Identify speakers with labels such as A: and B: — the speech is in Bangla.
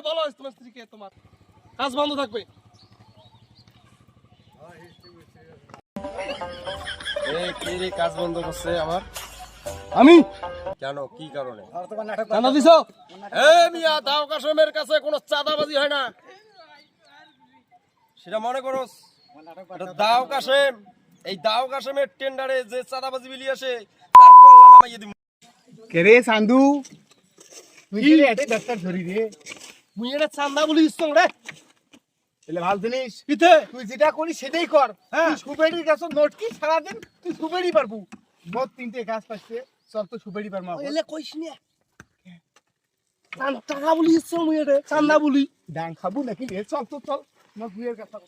A: বলো তোমার স্ত্রীকে তোমার কাজ বন্ধ থাকবে। কাজ বন্ধ করছে আমার। আমি কেন, কি কারণে চাঁদা দিছ? মিয়া দাও কাশেমের কাছে কোনো চাঁদাবাজি হয় না, সেটা মনে করো। দাও কাশেম, এই দাও কাশেমের টেন্ডারে যে চাঁদাবাজি বিলি আসে তার কল্লা নামাইয়ে দিব।
B: কে রে চান্দু, তুই কি এতে ডাক্তার ধরি রে?
A: মুই এটা চাঁদা বলিস তো রে।
B: এলে ভালো জিনিস,
A: কিতে
B: তুই যেটা করিস সেটাই কর।
A: হ্যাঁ,
B: সুপেরির কাছে নোট কি সারাদিন তুই সুপেরি পারবো। মোট 3টে গাছ পাচ্ছে, চল তো সুপেরি পারবো।
A: এলে কইস নি চাঁদা বলিস মুই এটা চাঁদা বলি।
B: ডাং খাবো নাকি রে? চল তো চল, আমার বুয়ের কথা।